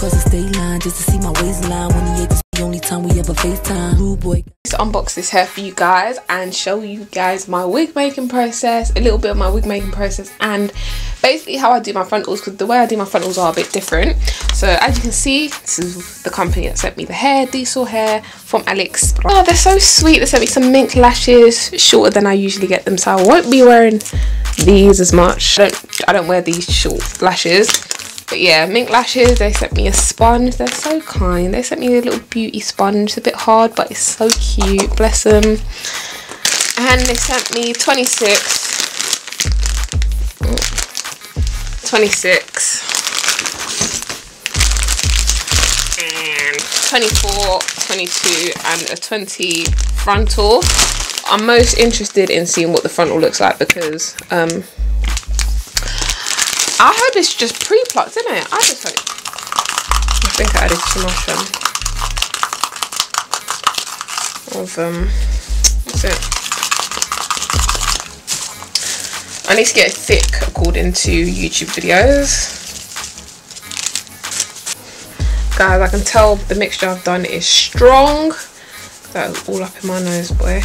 across the state line just to see my waistline. When he ate this the only time we ever FaceTime. Rude boy. To unbox this hair for you guys and show you guys my wig making process, a little bit of my wig making process, and basically how I do my frontals, because the way I do my frontals are a bit different. So as you can see, this is the company that sent me the hair, Dsoar hair from AliExpress. Oh, they're so sweet. They sent me some mink lashes, shorter than I usually get them, so I won't be wearing these as much. I don't wear these short lashes. But yeah, mink lashes. They sent me a sponge. They're so kind. They sent me a little beauty sponge. It's a bit hard, but it's so cute. Bless them. And they sent me 26, 24, 22 and a 20 frontal. I'm most interested in seeing what the frontal looks like because I hope it's just pre-plucked, isn't it? I just hope. I think I added too much what's it? I need to get it thick according to YouTube videos. Guys, I can tell the mixture I've done is strong. That was all up in my nose, boy.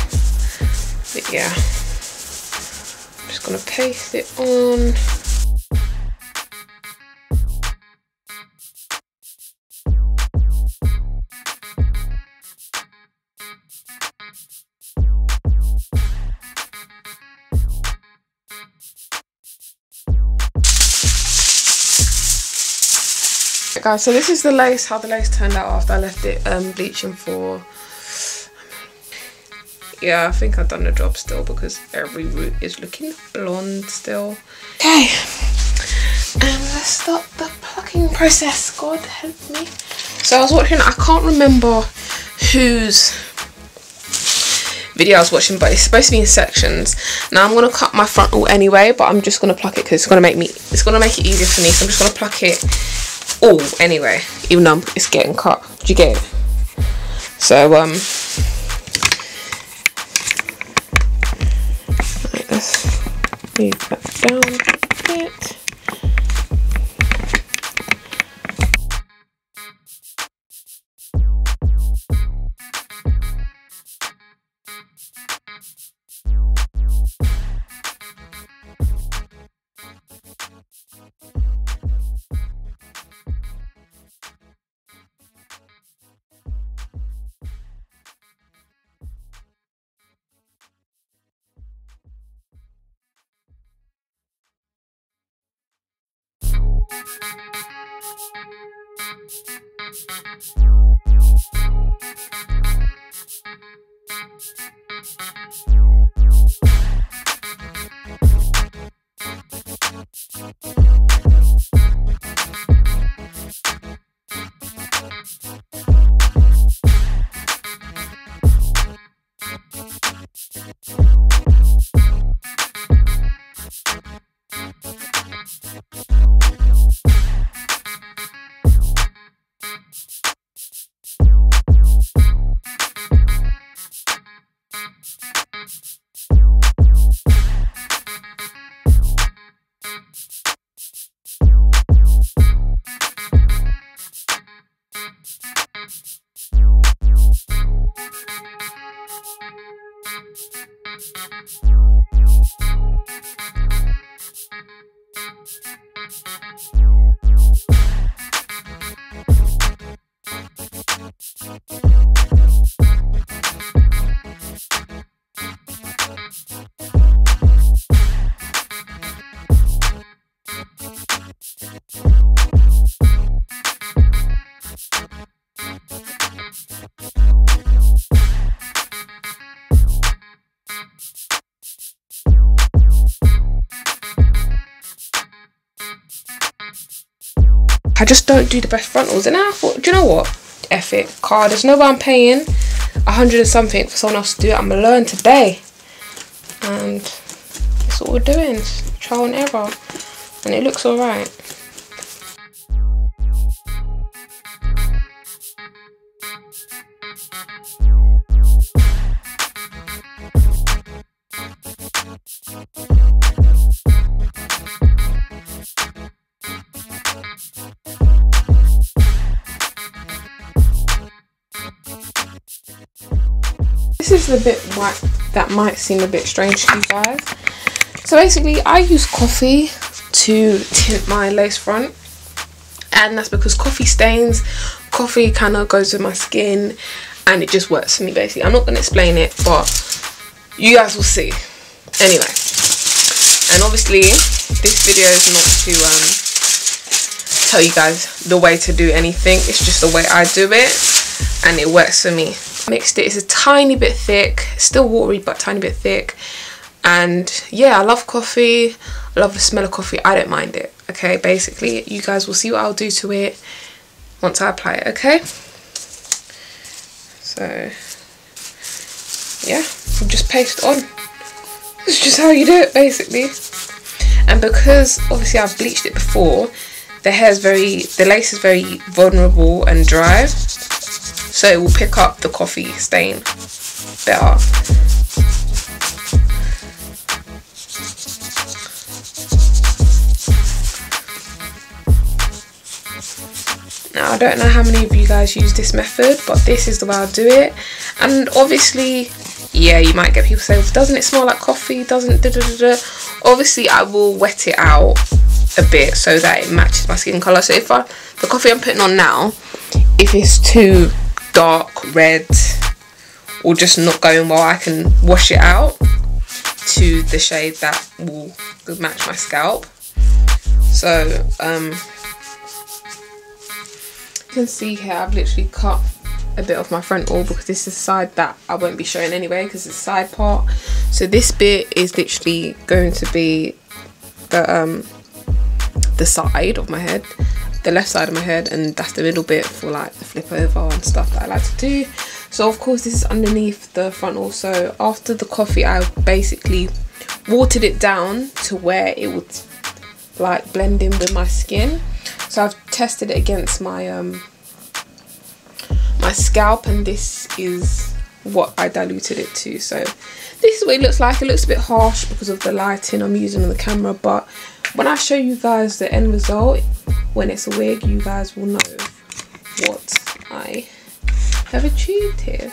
But yeah, I'm just gonna paste it on. Guys, so this is the lace, how the lace turned out after I left it bleaching for, yeah, I think I've done the job still because every root is looking blonde still. Okay, and let's start the plucking process. God help me. So I was watching, I can't remember whose video I was watching, but it's supposed to be in sections. Now I'm gonna cut my frontal anyway, but I'm just gonna pluck it because it's gonna make it easier for me. So I'm just gonna pluck it all anyway, even though it's getting cut. Do you get it? So let's move that down a bit. I just don't do the best frontals, and I thought, do you know what? F it, car. There's no way I'm paying 100 and something for someone else to do it. I'm gonna learn today, and that's what we're doing. It's trial and error, and it looks alright. This is the bit that might seem a bit strange to you guys. So basically, I use coffee to tint my lace front, and that's because coffee stains. Coffee kind of goes with my skin, and it just works for me basically. I'm not going to explain it, but you guys will see. Anyway, and obviously this video is not to tell you guys the way to do anything. It's just the way I do it, and it works for me. Mixed it. It's a tiny bit thick, still watery but tiny bit thick. And yeah, I love coffee. I love the smell of coffee. I don't mind it. Okay, basically you guys will see what I'll do to it once I apply it. Okay, so yeah, I'll just paste on. This is just how you do it basically. And because obviously I've bleached it before, the lace is very vulnerable and dry, so it will pick up the coffee stain better. Now I don't know how many of you guys use this method, but this is the way I do it. And obviously, yeah, you might get people say, well, doesn't it smell like coffee? Doesn't da, da, da, da. Obviously I will wet it out a bit so that it matches my skin colour. So if the coffee I'm putting on now, if it's too dark red or just not going well, I can wash it out to the shade that will match my scalp. So you can see here I've literally cut a bit of my frontal because this is the side that I won't be showing anyway because it's a side part. So this bit is literally going to be the side of my head, the left side of my head, and that's the middle bit for like the flip over and stuff that I like to do. So of course this is underneath the frontal. So after the coffee I basically watered it down to where it would like blend in with my skin. So I've tested it against my my scalp, and this is what I diluted it to. So this is what it looks like. It looks a bit harsh because of the lighting I'm using on the camera, but when I show you guys the end result, when it's a wig, you guys will know what I have achieved here.